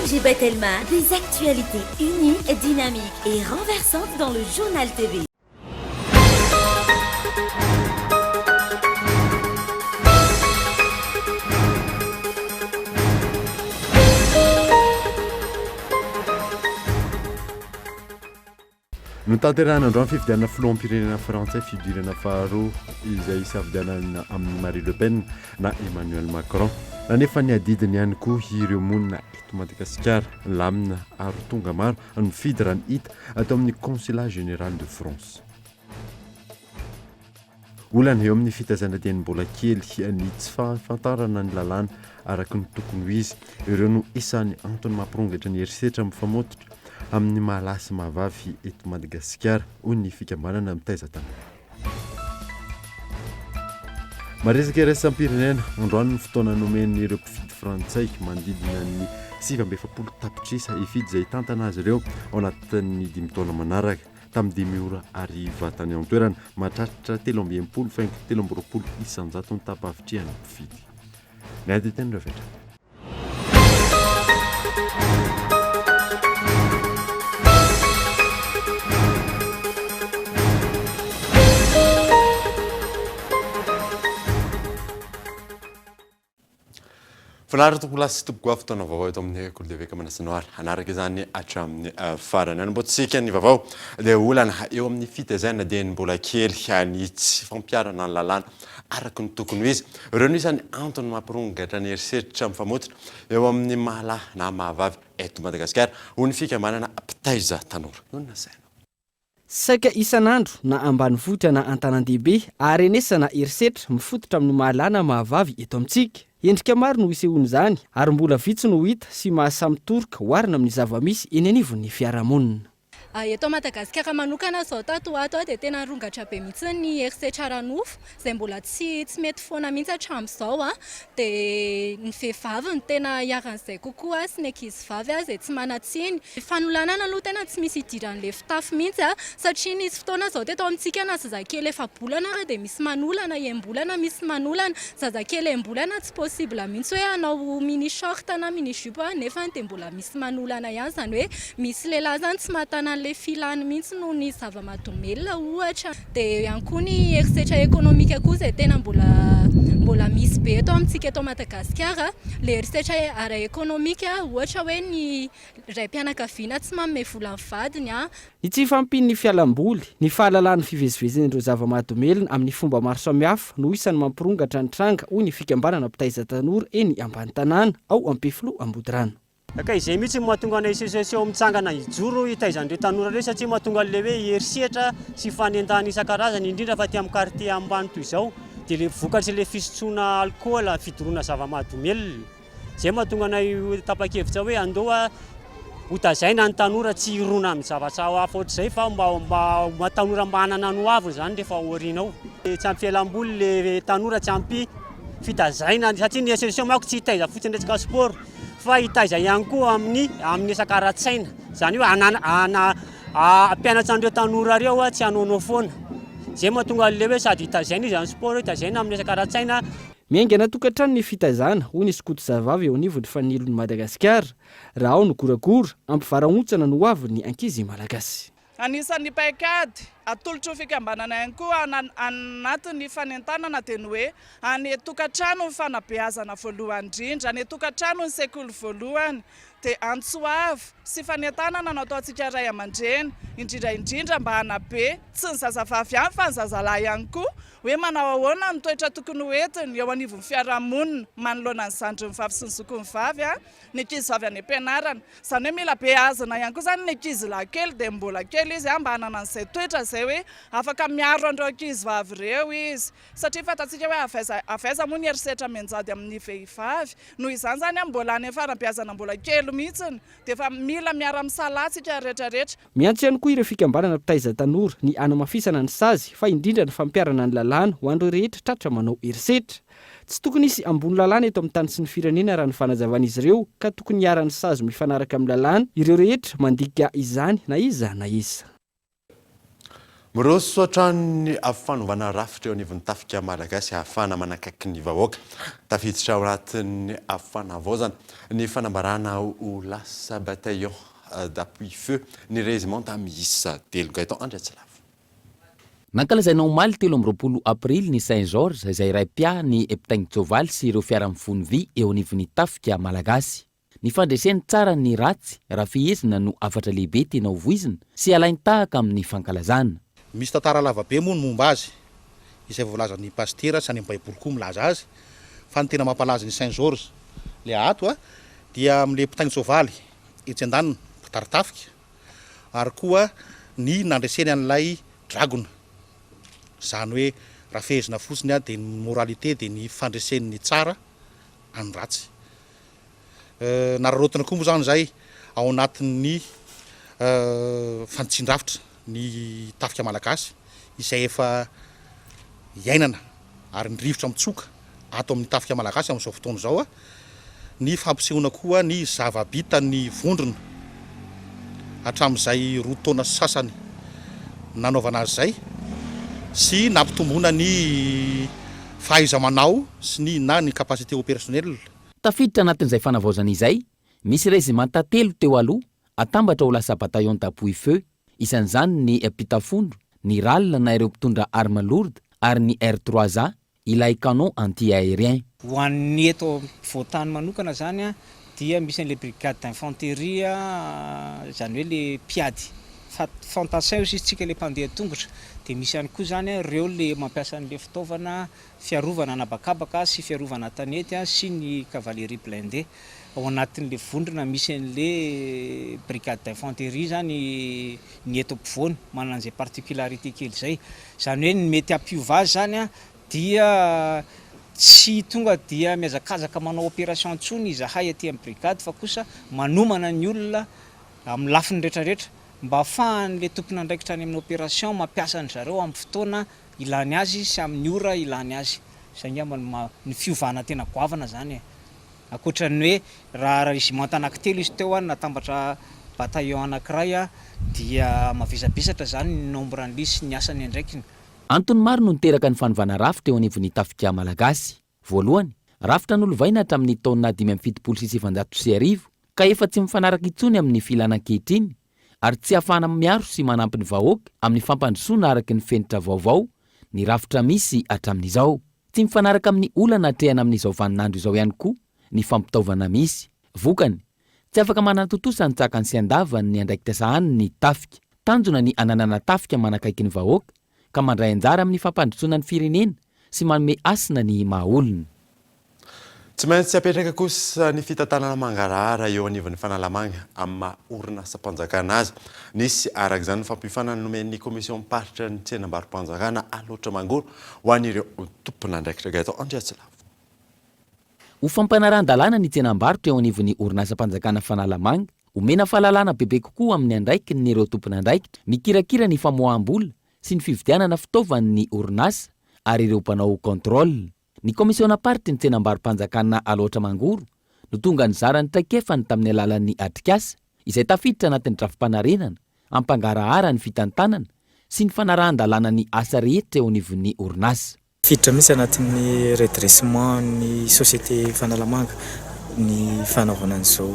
Najib Telma, des actualités uniques, dynamiques et renversantes dans le journal TV. No tanterahana fifidianana filohampirenena frantsay fidirana faharoa izay safidianana amin'ny Marie Le Pen na Emmanuel Macron. Nanefa ny adidiny ihany koa ireo monina eto Madagasikara lamina ary tonga maro mifidy raha ny hita atao amin'ny consulat général de France. Olana eo amin'ny fitazana teny mbola kely ny tsy fahafantarana ny lalàna araka ny tokony ho izy. Ireo no isan'ny antony mampirongatra ny herisetra mifamototra amin'ny mahalasy mahavavy eto Madagasikara hoy ny fikambanana mitaiza-tanana. Maresaka iraisam-pirenena androany ny fotoana nomeny ireo mpifidy frantsay manodidina ny 720 tapitrisa ifidy izay tantana azy ireo ao anatin'ny 5 taona manaraka tamin'ny 2010 tany an-toerana mahatratra 320 faingo 320 isanjato ny tapavitriany mpifidy. Ny ady teny rehetra. Fanaraka toko lasy toko fotoana vaovao eto amin'ny Kolodeveka Manasinoara anaraka izany hatramin'ny farany any mbotsika ny vaovao dia olana eo amin'ny fitaizana dia mbola kely ny tsy fampiarana ny lalàna araka ny tokony ho izy. Ireo no isan'ny antony mampirongatra ny herisetra mifamototra eo amin'ny mahalahy na mahavavy eto Madagasikara hoy ny fikambanana mpitaiza tanora. Inona saina? Saika isan'andro na ambanivohitra na an-tanan-dehibe ary enesana herisetra mifototra amin'ny mahalahy na mahavavy eto amintsika. Endrika maro no isehoany izany ary mbola vitsy no hita sy mahasamy toroka oharina amin'ny zava-misy eny anivon'ny fiarahamonina. Eto Madagasikara manokana zao tato dia tena rongatra be mihitsy ny herisetra ara-nofo izay mbola tsy mety foana mihitsy hatramin'izao dia ny vehivavy ny tena iaran'izay kokoa sy ny ankizivavy izay tsy manatsiny. Fanolanana aloha tena tsy misy idiran'ilay fitafy mihitsy satria nisy fotoana zao teto amintsika na zazakely efa bolana ary dia misy manolana iam-bolana misy manolana zazakely iam-bolana tsy possible mihitsy hoe hanao mini short na mini jupe nefa dia mbola misy manolana ihany izany hoe misy lehilahy zany tsy mahatana le filany mihitsy no ny zava-mahadomelina ohatra dia ihany koa ny herisetra ekonomika koa izay tena mbola misy be eto amintsika eto Madagasikara. Le herisetra ara-ekonomika ohatra hoe ny raim-pianakaviana tsy manome vola ny vadiny Ny tsy fampiny ny fialamboly, ny fahalalahany fivezivezen'ireo zava-mahadomelina amin'ny fomba maro samihafa no isan'ny mampirongatra ny tranga hoy ny fikambanana mpitaiza tanora eny ambany tanàna ao Ampefilo Ambodirano. Izay mihitsy mahatonga anay seseo mitsangana ijoro itaizandreo tanora ireo satria mahatonga an'ilay hoe herisetra sy fanentahana isan-karazany indrindra fa aty amin'ny quartier ambany toy izao dia le vokatry le fisotroana alcool fidoroana zava-mahadomelina. Izay mahatonga anay tapa-kevitra hoe andao hotazaina ny tanora tsy hirona amin'ny zavatra hafa ohatr'izay fa mba tanora manana no avy zany rehefa aorianao. Tsy ampy fialamboly le tanora tsy ampy fitazaina satria ny association manko tsy hitaiza fotsiny resaka sport fa hitaiza ihany koa amin'ny sakaratsiaina izany hoe ampianatra andreo tanora ireo tsy hanaonao foana. Izay mahatonga an'ilay hoe sady hitazaina izy amin'ny sport hitazaina amin'ny sakaratsiaina. Miaingana tokantrano ny fitazana hoy ny skoto zavavy eo anivon'ny fanilon'ny Madagasikara raha ao no gorakora ampivaranontsana no avy ny ankizy malagasy. Anisan'ny paikady atolotro fikambanana ihany koa anatin'ny fanentanana dia ny hoe any tokantrano ny fanabeazana voalohany indrindra, any tokantrano ny sekoly voalohany dia antsoavy sy fanentanana no ataontsika ray aman-dreny indrindra mba hanabe tsy ny zazavavy ihany fa ny zazalahy ihany koa hoe manao ahoana ny toetra tokony hoentiny eo anivon'ny fiarahamonina manoloana ny zandriny vavy sy ny zokony vavy ny ankizy vavy any am-pianarana. Izany hoe mila beazana ihany koa zany ny ankizy lahy kely dia mbola kely izy mba hanana an'izay toetra izay hoe afaka miaro andreo ankizy vavy ireo izy satria fantatsika hoe avaiza moa ny herisetra menjady amin'ny vehivavy noho izany zany mbola any fanabeazana mbola kely mihitsiny dia efa mila miara-misalatsika rehetrarehetra. Miantso ihany koa ireo fikambanana mpitaiza tanora ny hanamafisana ny sazy fa indrindra ny fampiarana ny lalàna ho andreo rehetra tratra manao herisetra. Tsy tokony isy ambony lalàna eto amin'ny tany sy ny firenena raha ny fanazavan'izy ireo ka tokony hiarany sazy mifanaraka amin'ny lalàna ireo rehetra mandika izany na iza na iza. Miroso hatrany fanovana rafitra eo anivon'ny tafika malagasy ahafana manakaiky ny vahoaka tafiditra ao anatin'ny fanavaozana ny fanambarana ho lasa bataillon d'appui feu ny régiment miisa telo Gaëtan Andriatsilava. Nankalazaina omaly 13 aprily ny Saint-Georges izay raim-pia ny mpitaingin-tsoavaly sy ireo fiara-mifon'ny vy eo anivon'ny tafika malagasy. Ny fandreseny tsara ny ratsy raha fihezina no afatra lehibe tena hovoizina sy alainy tahaka amin'ny fankalazana. Misy tantara lavabe moa ny momba azy izay voalaza ny pastera sy any Baiboly koa milaza azy fa ny tena mampalaza ny Saint-Georges le ato dia amin'le mpitaingin-tsoavaly etsy andaniny mpitarintafika ary koa ny nandreseny an'ilay dragona zany hoe raha fehezina fotsiny dia ny moralité dia ny fandresen'ny tsara any ratsy. Nararotana koa moa zany zay ao anatin'ny fanditsin-drafitra ny tafika malagasy izay efa iainana ary ny rivotra mitsoka ato amin'ny tafika malagasy amin'izao fotoana izao ny fampisehoana koa ny zava-bita ny vondrona hatramin'izay 2 taona sasany nanaovana azy zay sy nampitomboana ny fahaiza-manao sy ny capacité opérationnelle. Tafiditra anatin'izay fanavaozana izay misy régimenta 3 teo aloha atambatra ho lasa bataillon d'appui feu isan'izany ny pitafondro, ny RAL na ireo mpitondra arme lourde ary ny R3A ilay canon anti-aérien. Ho an'ny eto voatany manokana zany dia misy an'le brigade d'infanterie zany hoe le piady fantasin izy tsika le mpandeha tongotra dia misy ihany koa zany ireo le mampiasa an'le fitaovana fiarovana anabakabaka sy fiarovana tanety sy ny cavalerie blindée. Ao anatin'le vondrona misy an'le brigade d'infanterie zany ny eto ampovoany manana an'izay particularité kely zay zany hoe ny mety ampiova zany dia tsy tonga dia miazakazaka manao opération antsony izahay aty amin'ny brigade fa kosa manomana ny olona amin'ny lafiny rehetrarehetra mba ahafahan'le tompona andraikitra any amin'ny opération mampiasa ny zareo amin'ny fotoana ilany azy sy amin'ny ora ilany azy. Izay ngamba ny fiovana tena goavana zany akoatran'ny hoe raha régiment anankitelo izy teo natambatra bataillon anankiray dia mavesabesatra zany ny nombre an'lisy ny asany andraikiny. Antony maro no niteraka ny fanovana rafitra eo anivon'ny tafika malagasy. Voalohany, rafitra nolovaina hatramin'ny taona 576 ka efa tsy mifanaraka intsony amin'ny filanan-kehitriny ary tsy ahafahana miaro sy manampy ny vahoaka amin'ny fampandrosoana araka ny fenitra vaovao ny rafitra misy hatramin'izao. Tsy mifanaraka amin'ny olana hatrehana amin'izao vaninandro izao ihany koa ny fampitaovana misy. Vokany, tsy afaka manantotosa ny tsakany sy andavany ny andraikitra sahany ny tafika. Tanjona ny ananana tafika manakaiky ny vahoaka ka mandray anjara amin'ny fampandrosoana ny firenena sy manome asina ny maha-olona. Tsy maintsy apetraka kosa ny fitantanana mangarahara eo anivon'ny fanalamanga amin'ny maha-orinasa-mpanjakana azy. Nisy araka izany fampiofanana nomen'ny komision miparitra ny tsenam-barom-panjakana aloatra mangoro ho an'ireo tompona andraikitra Gaëtan Andriatsilava. Ho fampanaran-dalàna ny tsenam-barotra eo anivon'ny orinasa-mpanjakana fanalamanga, omena fahalalana bebe kokoa amin'ny andraikiny ny ireo tompona andraikitra, mikirakira ny famoaham-bola sy ny fividianana fitaovan'ny orinasa ary ireo mpanao contrôle. Ny komisiona party ny tsenam-barom-panjakana aloatra mangoro no tonga nizarany traikefany tamin'ny alalan'ny atrikasa izay tafiditra anatin'ny drafim-panarenana ampangarahara ny fitantanana sy ny fanarahan-dalàna ny asa rehetra eo anivon'ny orinasa. Fiditra misy anatin'ny redressement ny société fanalamanga ny fanaovana an'izao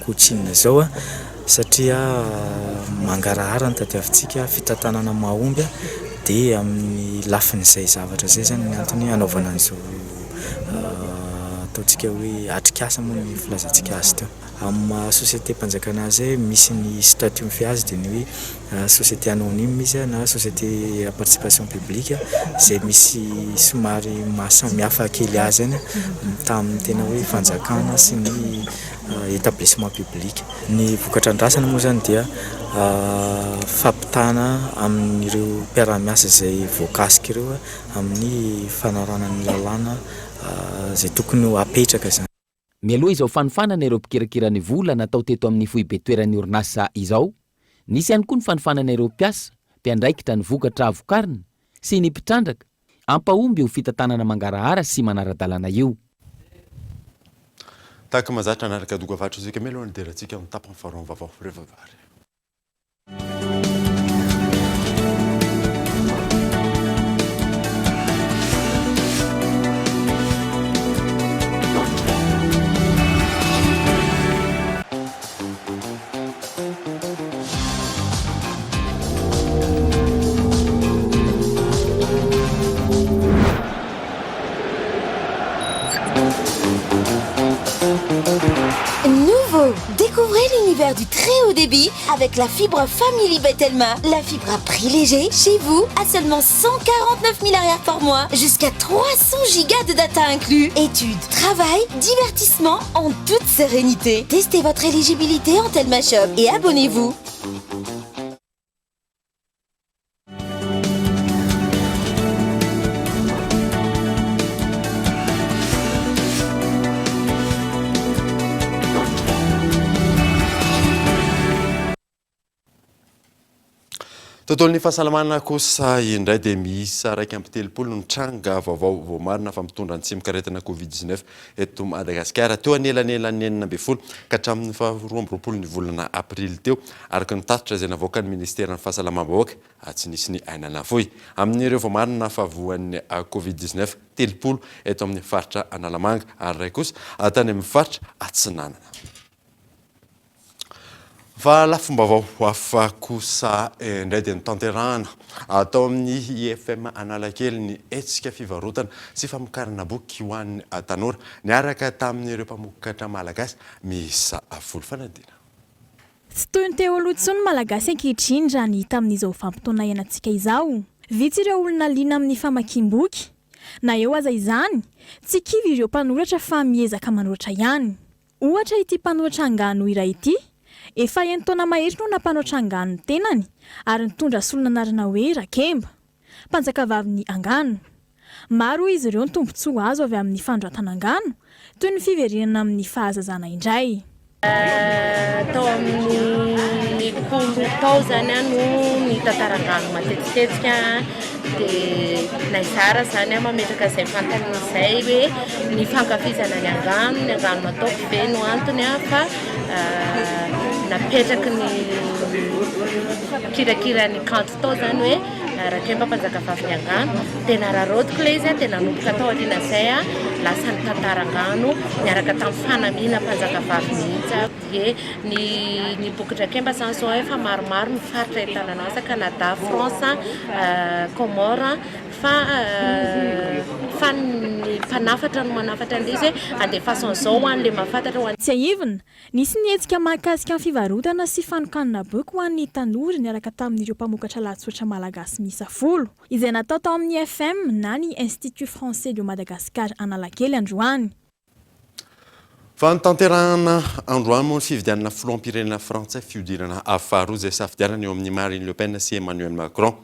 kotsina zao satria mangarahara ny tadiavintsika fitantanana mahomby dia amin'ny lafin'izay zavatra zay zany ny antony anaovana an'izao ataontsika hoe atrikasa moa ny filazantsika azy teo. Amin'ny société mpanjakana azy misy ny statut mifiazy dia ny hoe société anonyme izy na société à participation publique zay misy somary mahasamihafa kely azy any tamin'ny tena hoe fanjakana sy ny établissement public. Ny vokatra andrasana moa zany dia fampitana amin'ireo mpiara-miasa izay voakasika ireo amin'ny fanaranan'ny lalàna zay tokony ho apetraka zany. Mialoha izao fanofanana ireo mpikirakirany vola natao teto amin'ny foibe toeran'ny orinasa izao, nisy ihany koa ny fanofanana ireo mpiasa, mpiandraikitra ny vokatra avokarina sy ny mpitrandraka, ampahomby ho fitantanana mangarahara sy manara-dalàna io. Tahaka mazatra anaraka doka vatra izika meloana derantsika amin'ny tapany faharoa vaovao rehefa vary. l'univers du très haut débit avec la fibre Family Betelma. La fibre à prix léger, chez vous, à seulement 149 000 arrières par mois, jusqu'à 300 gigas de data inclus. Études, travail, divertissement en toute sérénité. Testez votre éligibilité en Telma Shop et abonnez-vous. tontolo ny fahasalamana kosa indray dia miisa raiky amby telopolo ny tranga vaovao vao marina fa mitondra ny tsimikaretina covid-19 eto Madagasikara teo anelanelany 9 ka hatramin'ny 12 ny volana aprily teo araka ny tatitra izay navoaka ny ministera ny fahasalamam-bahoaka tsy nisy ny ainana foy amin'ireo vao marina fa voan'ny covid-19 telopolo eto amin'ny faritra Analamanga ary ray kosa tany amin'ny faritra Atsinanana. Fa lafombavao hafa kosa indray dia nitanterahana atao amin'ny IFM Analakely ny hetsika fivarotana sy famokarana boky ho an'ny tanora niaraka tamin'ireo mpamokatra malagasy miisa 10 fanadina. Tsy toy ny teo aloha tsony malagasy ankehitriny raha ny hita amin'izao vanim-potoana iainantsika izao. Vitsy ireo olona liana amin'ny famakiam-boky. Na eo aza izany, tsy kivy ireo mpanoratra fa miezaka manoratra ihany. Ohatra ity mpanoratra angano iray ity, efa enitaona mahery no nampanoatra angano ny tenany ary nitondra solonanarana hoe Rakemba, mpanjakavavy ny angano. Maro izy ireo ny tombontsoa azo avy amin'ny fandroatana angano toy ny fiverenana amin'ny fahazazana indray. Tao amin'ny tao zany no ny tantarangano matetiketsika dia naizara zany mametraka izay fantanin'izay hoe ny fankafizana ny angano nataoko be no antony fa napetraky ny kirakirany kanto tao zany hoe Rakemba mpanjakavavy ny angano tena rarodiko ilay izy tena nomboka tao aoriana izay lasa ny tantarangano niaraka tamin'ny fanamiana mpanjakavavy mihitsy ny boky Rakemba zany zao efa maromaro ny faritra etananasa Canada, France, Comore fa ny mpanafatra no manafatra an'izy andefason zao ho an'le mahafantatra ho an'ny tsy aivina nisy nietsika mahakasika ny fivarotana sy fanokanana boky ho an'ny tanora niaraka tamin'ireo mpamokatra lahatsotra malagasy miisa 10 izay natao tao amin'ny FM na ny Institut Français de Madagascar Analakely androany. Fa nitanterahana androany moa ny fividianana filoham-pirenena frantsay fihodirana afaroa izay safidianana eo amin'ny Marine Le Pen sy Emmanuel Macron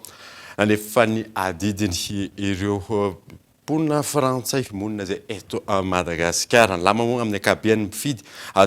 anefa ny adidiny ireo mponina frantsay monina izay eto Madagasikara lama moa amin'ny akabeany mpifidy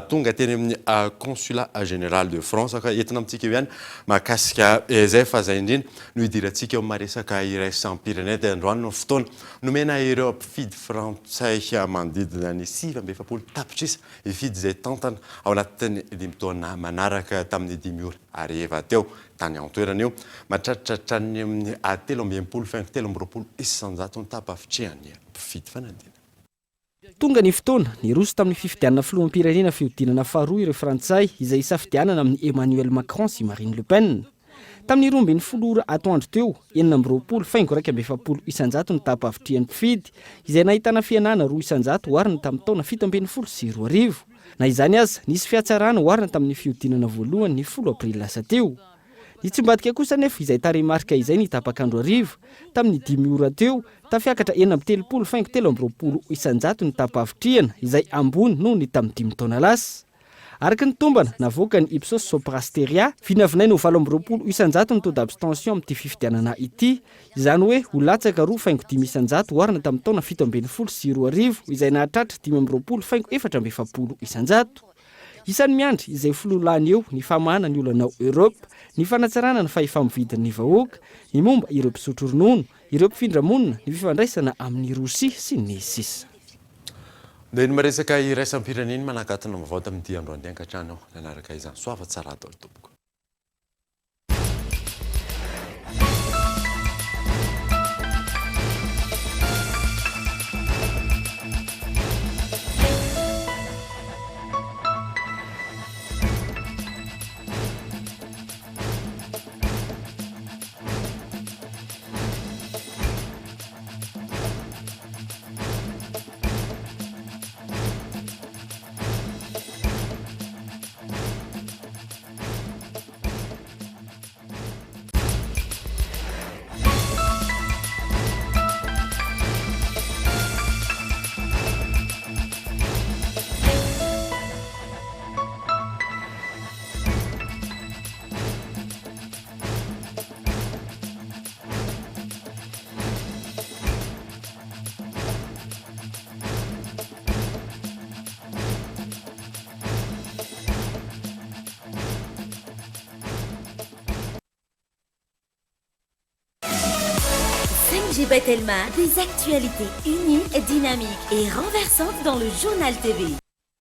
tonga teny amin'ny consulat général de France ka entina amintsika eo ihany mahakasika izay fa izay indrindra no hidirantsika eo maresaka iraisam-pirenena dia androany no fotoana nomena ireo mpifidy frantsay manodidina ny 7 tapitrisa hifidy izay tantana ao anatin'ny 5 taona manaraka tamin'ny 5 ora ariva teo tany antoerana eo matratratra ny amin'ny 13 isanjato ny tapavitrihan'ny mpifidy fanadina. Tonga ny fotoana niroso tamin'ny fifidianana filoham-pirenena fihodinana faharoa ireo frantsay izay isafidianana amin'ny Emmanuel Macron sy Marine Le Pen. Tamin'ny 12 ora atoandro teo 9 isanjato ny tapavitrihan'ny mpifidy izay nahitana fianana 2 isanjato oharina tamin'ny taona 17 na izany aza nisy fiatsarana oharina tamin'ny fihodinana voalohany ny 10 aprily lasa teo. Ny tsy mbadika kosa nefa izay taremarika izay ny tapakandro arivo tamin'ny 10 ora teo tafiakatra 7 isanjato ny tapavitriana izay ambony noho ny tamin'ny 5 taona lasa. Araka ny tombana navoaka ny Ipsos Soprasteria vinavinaina ho 20 isanjato ny taux d'abstention amin'ity fifidianana ity izany hoe ho latsaka 2,5 isanjato oharina tamin'ny taona 17 izay nahatratra 5 isanjato. Isan'ny miandry izay filolany eo ny famahana ny olonao Europe, ny fanatsarana ny fahefa-mividin'ny vahoaka, ny momba ireo mpisotro ronono, ireo mpifindra monina, ny fifandraisana amin'ny Rosia sy ny sisa. Dia ny maresaka iraisam-pirenena manakatana vaovao tamin'ity andro andianka hatrany ao nanaraka izany soava tsara atao tompoko. privilégié Bethelma, des actualités unies, dynamiques et renversantes dans le journal TV.